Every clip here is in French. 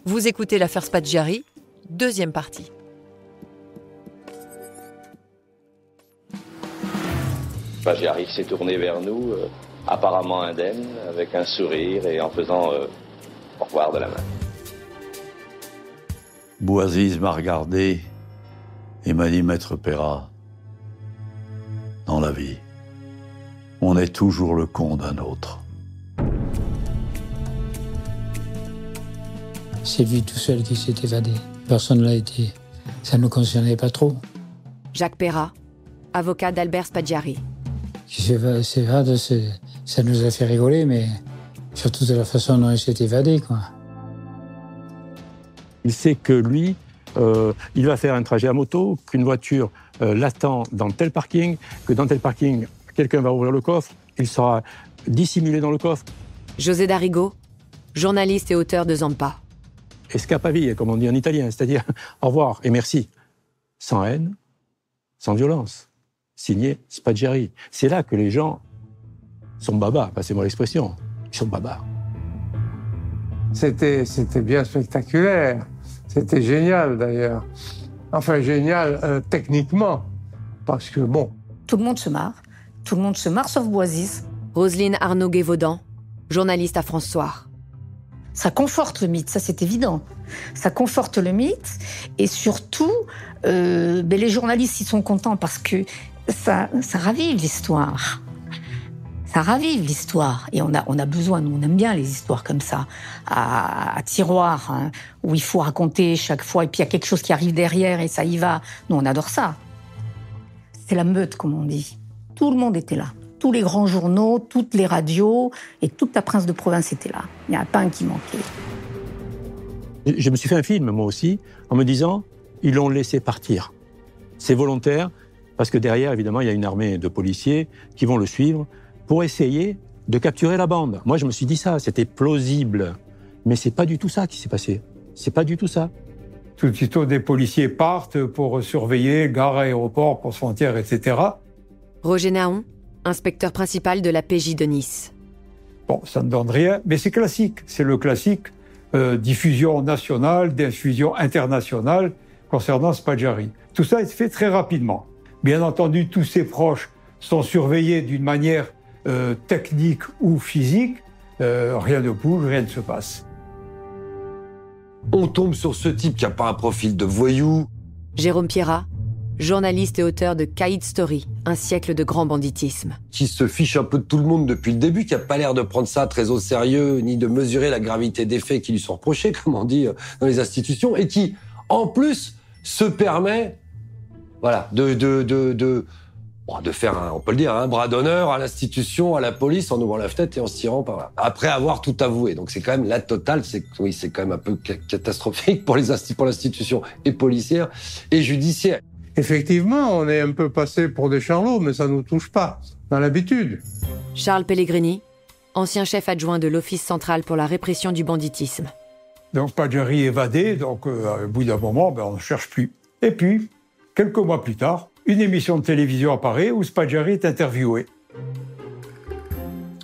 Vous écoutez l'affaire Spaggiari, deuxième partie. Spaggiari s'est tourné vers nous, apparemment indemne, avec un sourire et en faisant au revoir de la main. Bouaziz m'a regardé et m'a dit « Maître Perrat, dans la vie, on est toujours le con d'un autre. » C'est lui tout seul qui s'est évadé. Personne ne l'a été. Ça ne nous concernait pas trop. Jacques Perrat, avocat d'Albert Spaggiari. Qui s'évade, ça nous a fait rigoler, mais surtout de la façon dont il s'est évadé, quoi. Il sait que lui, il va faire un trajet à moto, qu'une voiture l'attend dans tel parking, que dans tel parking, quelqu'un va ouvrir le coffre, il sera dissimulé dans le coffre. José Darigo, journaliste et auteur de Zampa. Escapa via, comme on dit en italien, c'est-à-dire au revoir et merci. Sans haine, sans violence. Signé Spaggiari. C'est là que les gens sont babas, passez-moi l'expression. Ils sont babas. C'était bien spectaculaire. C'était génial, d'ailleurs. Enfin, génial techniquement. Parce que, bon... Tout le monde se marre. Tout le monde se marre, sauf Bouaziz. Roselyne Arnaud-Guévaudan, journaliste à France Soir. Ça conforte le mythe, ça c'est évident. Ça conforte le mythe. Et surtout, les journalistes, ils sont contents parce que ça ravive l'histoire. Ça ravive l'histoire. Et on a besoin, nous, on aime bien les histoires comme ça, à tiroir, hein, où il faut raconter chaque fois, et puis il y a quelque chose qui arrive derrière, et ça y va. Nous, on adore ça. C'est la meute, comme on dit. Tout le monde était là. Tous les grands journaux, toutes les radios, et toute la presse de province était là. Il n'y en a pas un qui manquait. Je me suis fait un film, moi aussi, en me disant, ils l'ont laissé partir. C'est volontaire, parce que derrière, évidemment, il y a une armée de policiers qui vont le suivre pour essayer de capturer la bande. Moi, je me suis dit ça, c'était plausible. Mais c'est pas du tout ça qui s'est passé. C'est pas du tout ça. Tout de suite, des policiers partent pour surveiller gare, aéroport, poste frontière, etc. Roger Naon, inspecteur principal de la PJ de Nice. Bon, ça ne donne rien, mais c'est classique. C'est le classique diffusion nationale, diffusion internationale concernant Spaggiari. Tout ça est fait très rapidement. Bien entendu, tous ses proches sont surveillés d'une manière technique ou physique. Rien ne bouge, rien ne se passe. On tombe sur ce type qui n'a pas un profil de voyou. Jérôme Pierrat, journaliste et auteur de Caïd Story, un siècle de grand banditisme. Qui se fiche un peu de tout le monde depuis le début, qui n'a pas l'air de prendre ça très au sérieux, ni de mesurer la gravité des faits qui lui sont reprochés, comme on dit dans les institutions, et qui, en plus, se permet, voilà, de faire, on peut le dire, un bras d'honneur à l'institution, à la police, en ouvrant la fenêtre et en se tirant par là. Après avoir tout avoué. Donc c'est quand même la totale, c'est quand même un peu catastrophique pour l'institution et policière et judiciaire. Effectivement, on est un peu passé pour des charlots, mais ça ne nous touche pas, dans l'habitude. Charles Pellegrini, ancien chef adjoint de l'Office central pour la répression du banditisme. Donc Spaggiari évadé, donc au bout d'un moment, on ne cherche plus. Et puis, quelques mois plus tard, une émission de télévision apparaît où Spaggiari est interviewé.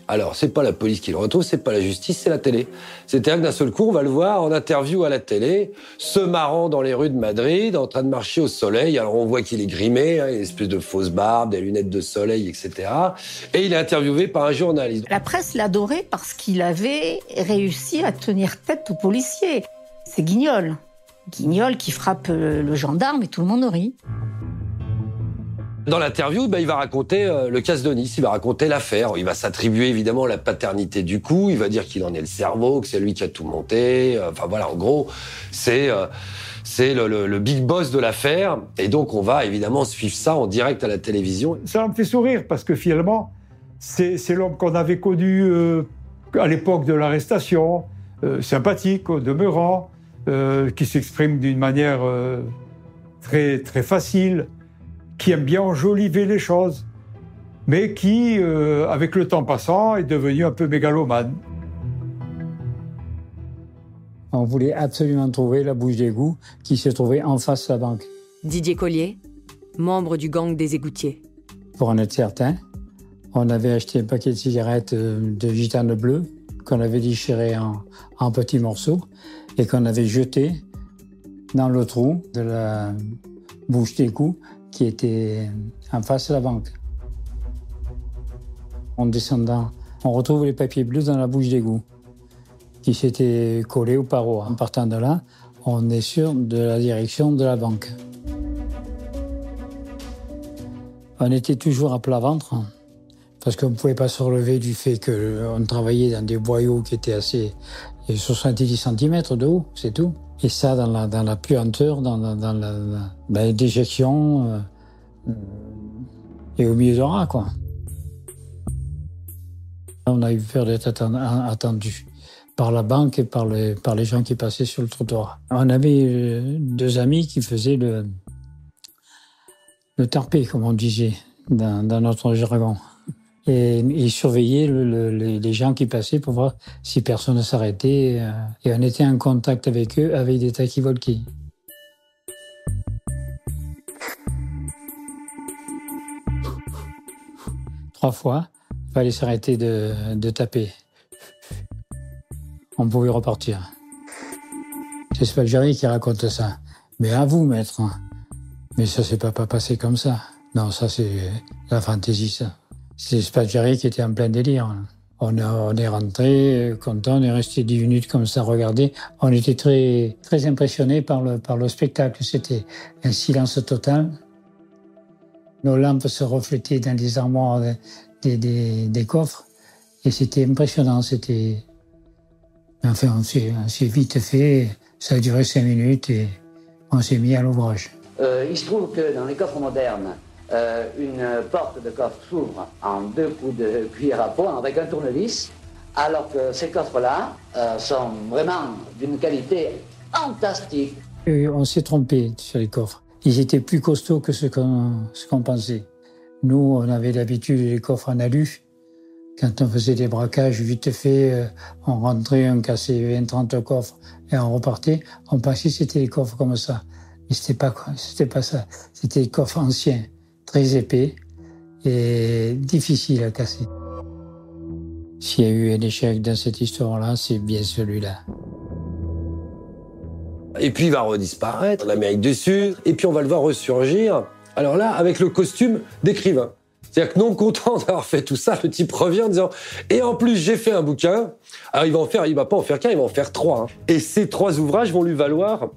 Alors, c'est pas la police qui le retrouve, c'est pas la justice, c'est la télé. C'est-à-dire que d'un seul coup, on va le voir en interview à la télé, se marrant dans les rues de Madrid, en train de marcher au soleil. Alors, on voit qu'il est grimé, hein, une espèce de fausse barbe, des lunettes de soleil, etc. Et il est interviewé par un journaliste. La presse l'adorait parce qu'il avait réussi à tenir tête aux policiers. C'est Guignol. Guignol qui frappe le gendarme et tout le monde rit. Dans l'interview, il va raconter le casse de Nice, il va raconter l'affaire. Il va s'attribuer évidemment la paternité du coup, il va dire qu'il en est le cerveau, que c'est lui qui a tout monté. Enfin voilà, en gros, c'est le big boss de l'affaire. Et donc on va évidemment suivre ça en direct à la télévision. Ça me fait sourire parce que finalement, c'est l'homme qu'on avait connu à l'époque de l'arrestation, sympathique au demeurant, qui s'exprime d'une manière très, très facile, qui aime bien enjoliver les choses, mais qui, avec le temps passant, est devenu un peu mégalomane. On voulait absolument trouver la bouche d'égout qui se trouvait en face de la banque. Didier Collier, membre du gang des égoutiers. Pour en être certain, on avait acheté un paquet de cigarettes de gitane bleue qu'on avait déchiré en petits morceaux. et qu'on avait jeté dans le trou de la bouche d'égout qui était en face de la banque. En descendant, on retrouve les papiers bleus dans la bouche d'égout qui s'étaient collés aux parois. En partant de là, on est sûr de la direction de la banque. On était toujours à plat ventre parce qu'on ne pouvait pas se relever du fait qu'on travaillait dans des boyaux qui étaient assez 70 cm de haut, c'est tout. Et ça, dans la puanteur, dans la déjection, et au milieu de rat, quoi. On a eu peur d'être attendu par la banque et par les gens qui passaient sur le trottoir. On avait 2 amis qui faisaient le tarpé, comme on disait, dans notre jargon. Et ils surveillaient les gens qui passaient pour voir si personne ne s'arrêtait. Et on était en contact avec eux avec des talkie-walkie. Trois fois, il fallait s'arrêter de taper. On pouvait repartir. C'est Spalgiari qui raconte ça. Mais à vous, maître. Mais ça s'est pas passé comme ça. Non, ça c'est la fantaisie, ça. C'est Spalgiari qui était en plein délire. On est rentré content, on est resté 10 minutes comme ça, regarder. On était très, très impressionnés par le spectacle. C'était un silence total. Nos lampes se reflétaient dans les armoires des coffres. Et c'était impressionnant, c'était... Enfin, on s'est vite fait, ça a duré 5 minutes et on s'est mis à l'ouvrage. Il se trouve que dans les coffres modernes, une porte de coffre s'ouvre en 2 coups de cuillère à peau avec un tournevis, alors que ces coffres-là sont vraiment d'une qualité fantastique. Et on s'est trompé sur les coffres. Ils étaient plus costauds que ce qu'on pensait. Nous, on avait l'habitude des coffres en alu. Quand on faisait des braquages vite fait, on rentrait, on cassait 20-30 coffres et on repartait. On pensait que c'était des coffres comme ça. Mais c'était pas ça. C'était des coffres anciens, très épais et difficiles à casser. S'il y a eu un échec dans cette histoire-là, c'est bien celui-là. Et puis il va redisparaître en Amérique du Sud, et puis on va le voir ressurgir. Alors là, avec le costume d'écrivain. C'est-à-dire que non content d'avoir fait tout ça, le type revient en disant « Et en plus, j'ai fait un bouquin. » Alors il va pas en faire qu'un, il va en faire 3. Et ces 3 ouvrages vont lui valoir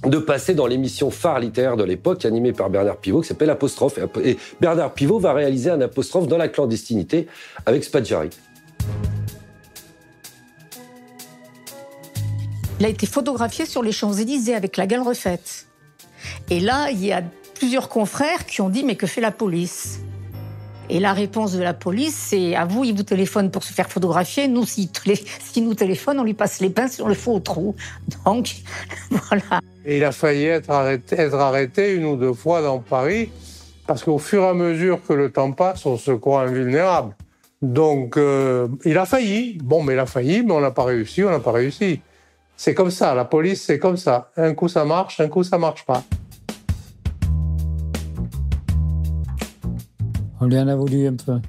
de passer dans l'émission phare littéraire de l'époque, animée par Bernard Pivot, qui s'appelle Apostrophe. Et Bernard Pivot va réaliser un apostrophe dans la clandestinité avec Spalgiari. Il a été photographié sur les Champs-Élysées avec la gale refaite. Et là, il y a plusieurs confrères qui ont dit « Mais que fait la police ?» Et la réponse de la police, c'est « À vous, il vous téléphone pour se faire photographier. Nous, s'il nous téléphone, on lui passe les pinces et on le fout au trou. » Donc, voilà. Et il a failli être arrêté 1 ou 2 fois dans Paris, parce qu'au fur et à mesure que le temps passe, on se croit invulnérable. Donc, il a failli. Bon, mais il a failli, mais on n'a pas réussi. C'est comme ça, la police, c'est comme ça. Un coup, ça marche, un coup, ça marche pas. On lui en a voulu un peu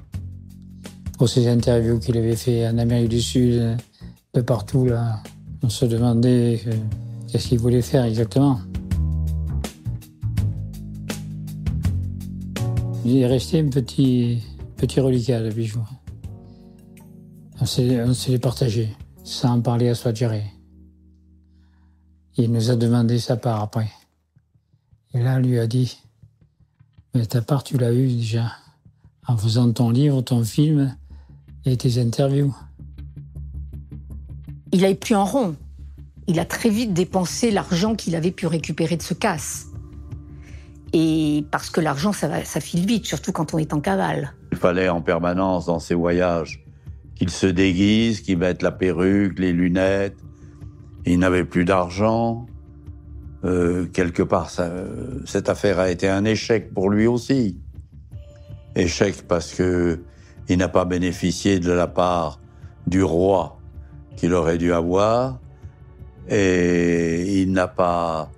pour ces interviews qu'il avait fait en Amérique du Sud, de partout, là. On se demandait qu'est-ce qu'il voulait faire exactement. Il est resté un petit reliquat de bijoux. On s'est les partagés, sans en parler à Spalgiari. Il nous a demandé sa part après. Et là, on lui a dit « Mais ta part, tu l'as eue déjà, en faisant ton livre, ton film et tes interviews. » Il a pris en rond. Il a très vite dépensé l'argent qu'il avait pu récupérer de ce casse. Et parce que l'argent, ça file vite, surtout quand on est en cavale. Il fallait en permanence, dans ses voyages, qu'il se déguise, qu'il mette la perruque, les lunettes. Il n'avait plus d'argent. Quelque part, cette affaire a été un échec pour lui aussi. Échec parce que il n'a pas bénéficié de la part du roi qu'il aurait dû avoir, et il n'a pas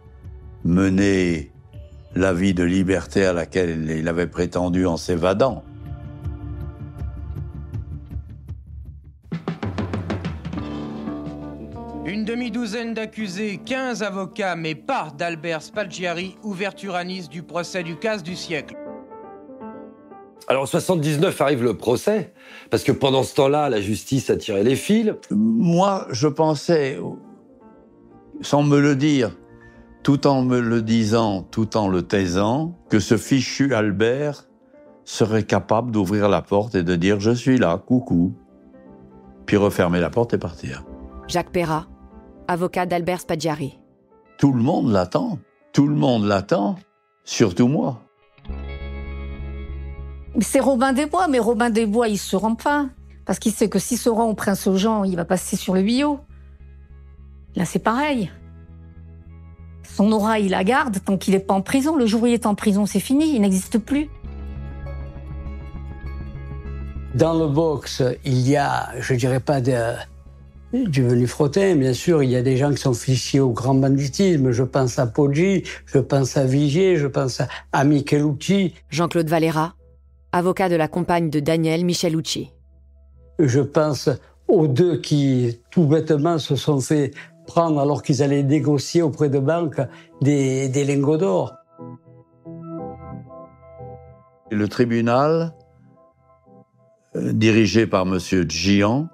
mené la vie de liberté à laquelle il avait prétendu en s'évadant. Une demi-douzaine d'accusés, 15 avocats, mais pas d'Albert Spaggiari, ouverture à Nice du procès du casse du siècle. Alors en 79 arrive le procès, parce que pendant ce temps-là, la justice a tiré les fils. Moi, je pensais, sans me le dire, tout en me le disant, tout en le taisant, que ce fichu Albert serait capable d'ouvrir la porte et de dire « Je suis là, coucou », puis refermer la porte et partir. Jacques Perrat, avocat d'Albert Spaggiari. Tout le monde l'attend, surtout moi. C'est Robin des Bois, mais Robin des Bois, il se rend pas. Parce qu'il sait que s'il se rend au Prince Jean, il va passer sur le Biot. Là, c'est pareil. Son aura, il la garde tant qu'il n'est pas en prison. Le jour où il est en prison, c'est fini, il n'existe plus. Dans le box, il y a, je dirais pas du menu frottin, bien sûr, il y a des gens qui sont fichés au grand banditisme. Je pense à Poggi, je pense à Vigier, je pense à Michelucci. Jean-Claude Valera, avocat de la compagne de Daniel, Michelucci. Je pense aux deux qui, tout bêtement, se sont fait prendre alors qu'ils allaient négocier auprès de banques des lingots d'or. Le tribunal, dirigé par M. Gian,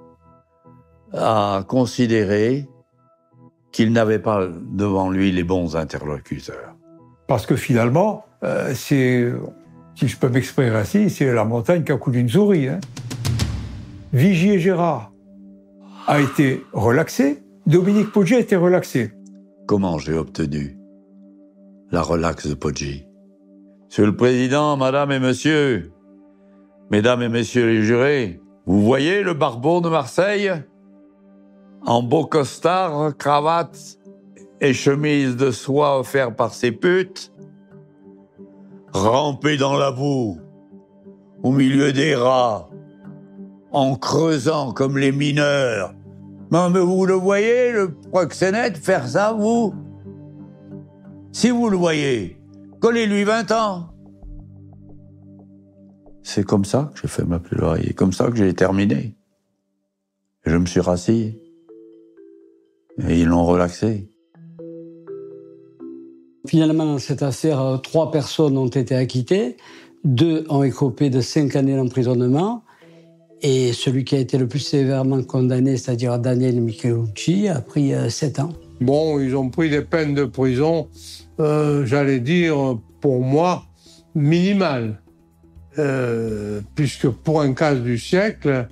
a considéré qu'il n'avait pas devant lui les bons interlocuteurs. Parce que finalement, c'est, si je peux m'exprimer ainsi, c'est la montagne qui a coulé une souris. Hein. Vigier Gérard a été relaxé, Dominique Poggi a été relaxé. Comment j'ai obtenu la relaxe de Poggi? Monsieur le Président, Madame et Monsieur, Mesdames et Messieurs les jurés, vous voyez le barbon de Marseille? En beau costard, cravate et chemise de soie offerte par ses putes, ramper dans la boue, au milieu des rats, en creusant comme les mineurs. Mais vous le voyez, le proxénète, faire ça, vous? Si vous le voyez, collez-lui 20 ans. C'est comme ça que j'ai fait ma plaidoirie, comme ça que j'ai terminé. Et je me suis rassis. Et ils l'ont relaxé. Finalement, dans cette affaire, 3 personnes ont été acquittées, 2 ont écopé de 5 années d'emprisonnement, et celui qui a été le plus sévèrement condamné, c'est-à-dire Daniel Michelucci, a pris 7 ans. Bon, ils ont pris des peines de prison, j'allais dire, pour moi, minimales. Puisque pour un casse du siècle,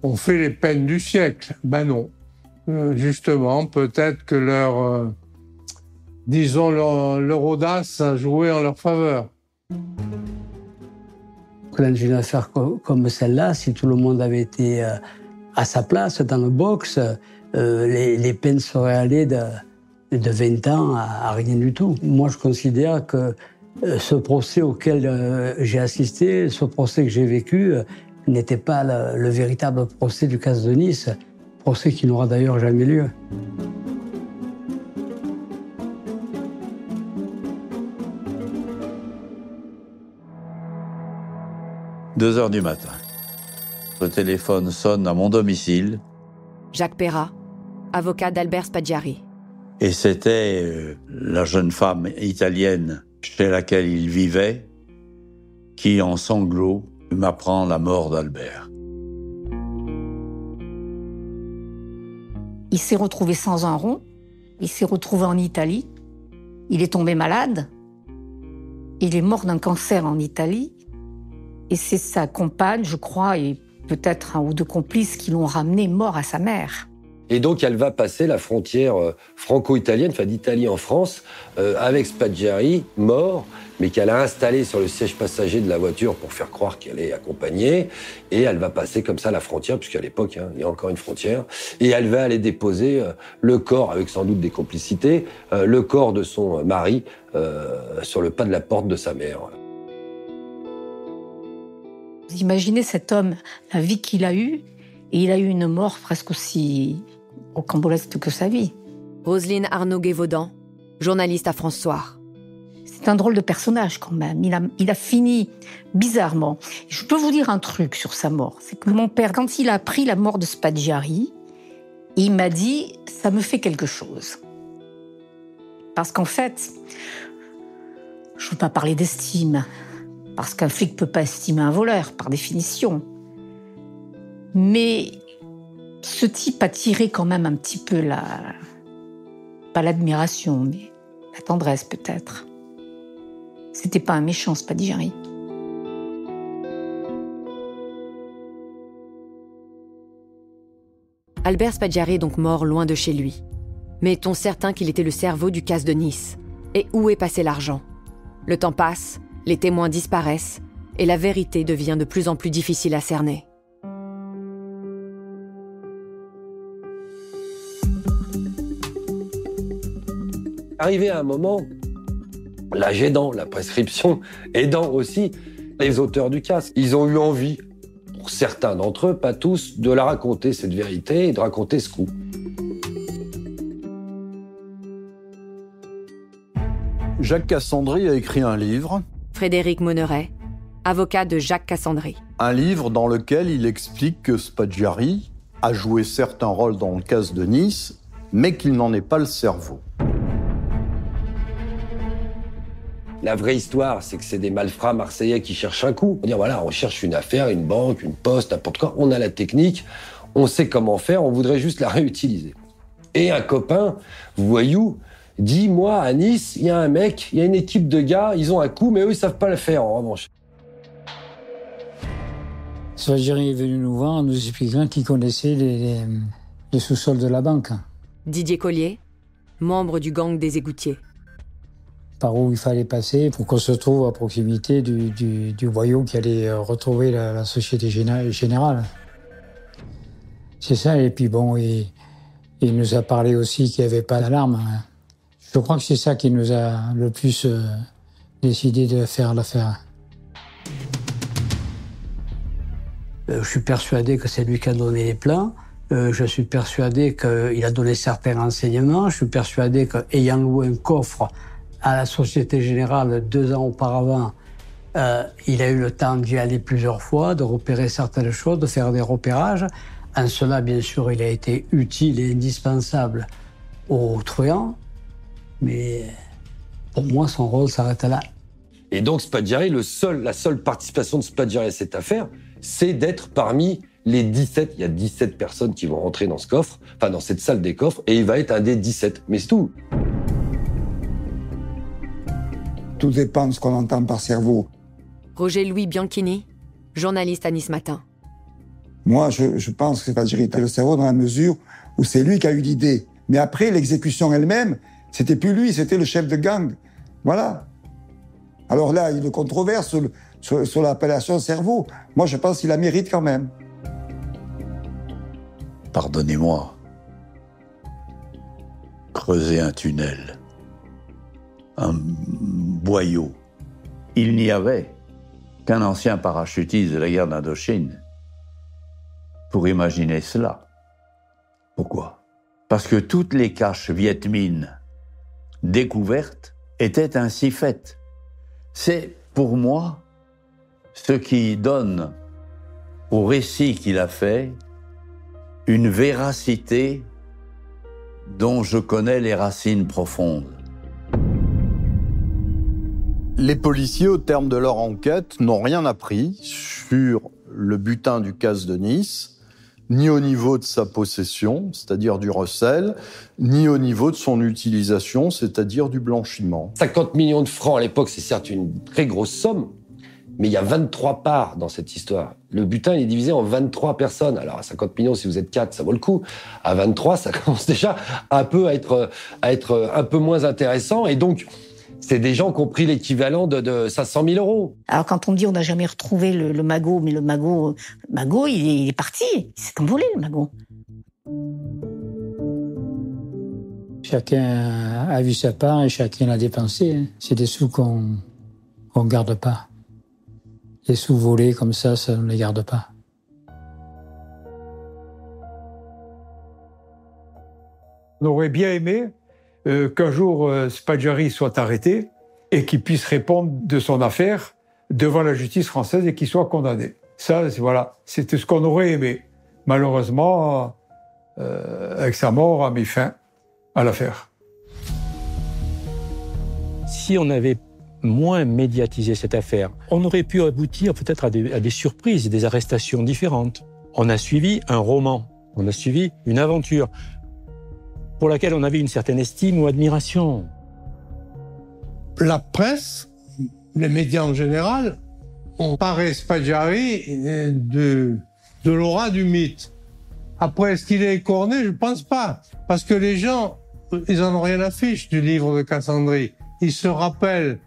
on fait les peines du siècle. Ben non. Justement, peut-être que leur audace a joué en leur faveur. Dans une affaire comme celle-là, si tout le monde avait été à sa place dans le box, les peines seraient allées de 20 ans à rien du tout. Moi, je considère que ce procès auquel j'ai assisté, ce procès que j'ai vécu, n'était pas le véritable procès du casse de Nice, procès qui n'aura d'ailleurs jamais lieu. « 2h du matin. Le téléphone sonne à mon domicile. Jacques Perrat, avocat d'Albert Spaggiari. Et c'était la jeune femme italienne chez laquelle il vivait, qui, en sanglots, m'apprend la mort d'Albert. Il s'est retrouvé sans un rond, il s'est retrouvé en Italie, il est tombé malade, il est mort d'un cancer en Italie, et c'est sa compagne, je crois, et peut-être un ou deux complices qui l'ont ramené mort à sa mère. Et donc, elle va passer la frontière franco-italienne, enfin d'Italie en France, avec Spaggiari, mort, mais qu'elle a installé sur le siège passager de la voiture pour faire croire qu'elle est accompagnée. Et elle va passer comme ça la frontière, puisqu'à l'époque, il y a encore une frontière. Et elle va aller déposer le corps, avec sans doute des complicités, le corps de son mari sur le pas de la porte de sa mère. Vous imaginez cet homme, la vie qu'il a eue, et il a eu une mort presque aussi rocambolesque que sa vie. Roselyne Arnaud-Gévaudan, journaliste à France Soir. C'est un drôle de personnage quand même. Il a fini bizarrement. Je peux vous dire un truc sur sa mort. C'est que mon père, quand il a appris la mort de Spaggiari, Il m'a dit, ça me fait quelque chose. Parce qu'en fait, je ne veux pas parler d'estime, parce qu'un flic ne peut pas estimer un voleur, par définition. Mais ce type attirait quand même un petit peu pas l'admiration, mais la tendresse peut-être. C'était pas un méchant, Spadjari. Albert Spadjari est donc mort loin de chez lui. Mais est-on certain qu'il était le cerveau du casse de Nice? Et où est passé l'argent? Le temps passe, les témoins disparaissent, et la vérité devient de plus en plus difficile à cerner. Arrivé à un moment, l'âge aidant, la prescription aidant aussi, les auteurs du casse, ils ont eu envie, pour certains d'entre eux, pas tous, de la raconter, cette vérité, et de raconter ce coup. Jacques Cassandry a écrit un livre. Frédéric Monneret, avocat de Jacques Cassandry. Un livre dans lequel il explique que Spadjari a joué certains rôles dans le casse de Nice, mais qu'il n'en est pas le cerveau. La vraie histoire, c'est que c'est des malfrats marseillais qui cherchent un coup. On dire voilà, on cherche une affaire, une banque, une poste, n'importe quoi. On a la technique, on sait comment faire, on voudrait juste la réutiliser. Et un copain, voyou, dit moi à Nice, il y a un mec, il y a une équipe de gars, ils ont un coup, mais eux ils savent pas le faire en revanche. Spadjari est venu nous voir en nous expliquant qu'il connaissait les sous-sols de la banque. Didier Collier, membre du gang des égoutiers. Par où il fallait passer pour qu'on se trouve à proximité du voyou qui allait retrouver la Société Générale. C'est ça, et puis bon, il nous a parlé aussi qu'il n'y avait pas d'alarme. Je crois que c'est ça qui nous a le plus décidé de faire l'affaire. Je suis persuadé que c'est lui qui a donné les plans. Je suis persuadé qu'il a donné certains renseignements. Je suis persuadé qu'ayant loué un coffre à la Société Générale 2 ans auparavant, il a eu le temps d'y aller plusieurs fois, de repérer certaines choses, de faire des repérages. En cela, bien sûr, il a été utile et indispensable aux truands, mais pour moi, son rôle s'arrête là. Et donc Spadjari, la seule participation de Spadjari à cette affaire, c'est d'être parmi les 17. Il y a 17 personnes qui vont rentrer dans ce coffre, enfin dans cette salle des coffres, et il va être un des 17. Mais c'est tout. Tout dépend de ce qu'on entend par cerveau. Roger-Louis Bianchini, journaliste à Nice Matin. Moi, je pense que Spadjari était le cerveau dans la mesure où c'est lui qui a eu l'idée. Mais après, l'exécution elle-même, c'était plus lui, c'était le chef de gang. Voilà. Alors là, il y a une controverse sur l'appellation cerveau. Moi, je pense qu'il la mérite quand même. Pardonnez-moi. Creuser un tunnel. Un boyau. Il n'y avait qu'un ancien parachutiste de la guerre d'Indochine pour imaginer cela. Pourquoi? Parce que toutes les caches Viet Minh découvertes étaient ainsi faites. C'est, pour moi, ce qui donne au récit qu'il a fait une véracité dont je connais les racines profondes. Les policiers, au terme de leur enquête, n'ont rien appris sur le butin du casse de Nice, ni au niveau de sa possession, c'est-à-dire du recel, ni au niveau de son utilisation, c'est-à-dire du blanchiment. 50 millions de francs à l'époque, c'est certes une très grosse somme, mais il y a 23 parts dans cette histoire. Le butin, il est divisé en 23 personnes. Alors, à 50 millions, si vous êtes 4, ça vaut le coup. À 23, ça commence déjà un peu à être un peu moins intéressant. Et donc, c'est des gens qui ont pris l'équivalent de 500 000 euros. Alors, quand on dit on n'a jamais retrouvé le magot, mais le magot, il est parti. Il s'est envolé, le magot. Chacun a vu sa part et chacun l'a dépensé. C'est des sous qu'on ne garde pas. Les sous volés comme ça on ne les garde pas. On aurait bien aimé qu'un jour Spadjari soit arrêté et qu'il puisse répondre de son affaire devant la justice française et qu'il soit condamné. Ça, voilà, c'était ce qu'on aurait aimé. Malheureusement, avec sa mort, a mis fin à l'affaire. Si on avait moins médiatisé cette affaire, on aurait pu aboutir peut-être à des surprises et des arrestations différentes. On a suivi un roman, on a suivi une aventure pour laquelle on avait une certaine estime ou admiration. La presse, les médias en général, ont paré Spaggiari de l'aura du mythe. Après, est-ce qu'il est écorné? Je ne pense pas. Parce que les gens, ils en ont rien à fiche du livre de Cassandri. Ils se rappellent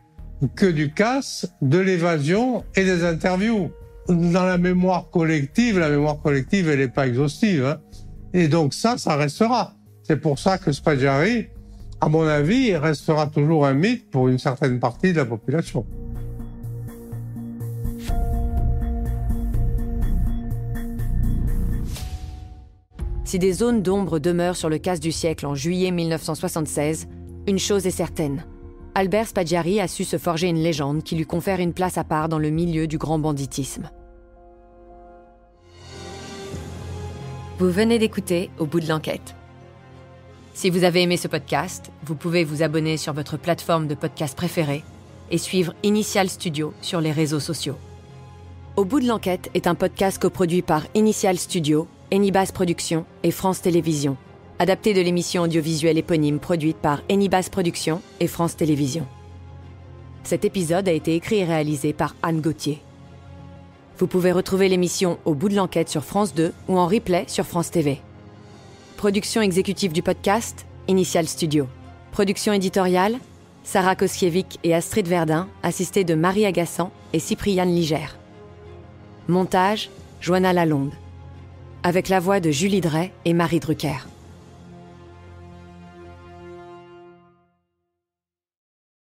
que du casse, de l'évasion et des interviews. Dans la mémoire collective, elle n'est pas exhaustive. Hein. Et donc ça restera. C'est pour ça que Spaggiari, à mon avis, restera toujours un mythe pour une certaine partie de la population. Si des zones d'ombre demeurent sur le casse du siècle en juillet 1976, une chose est certaine. Albert Spaggiari a su se forger une légende qui lui confère une place à part dans le milieu du grand banditisme. Vous venez d'écouter Au bout de l'enquête. Si vous avez aimé ce podcast, vous pouvez vous abonner sur votre plateforme de podcast préférée et suivre Initial Studio sur les réseaux sociaux. Au bout de l'enquête est un podcast coproduit par Initial Studio, Enibas Productions et France Télévisions, adapté de l'émission audiovisuelle éponyme produite par Enibas Productions et France Télévisions. Cet épisode a été écrit et réalisé par Anne Gauthier. Vous pouvez retrouver l'émission Au bout de l'enquête sur France 2 ou en replay sur France TV. Production exécutive du podcast, Initial Studio. Production éditoriale, Sarah Koskiewicz et Astrid Verdun, assistées de Marie Agassan et Cypriane Ligère. Montage, Joanna Lalonde. Avec la voix de Julie Drey et Marie Drucker.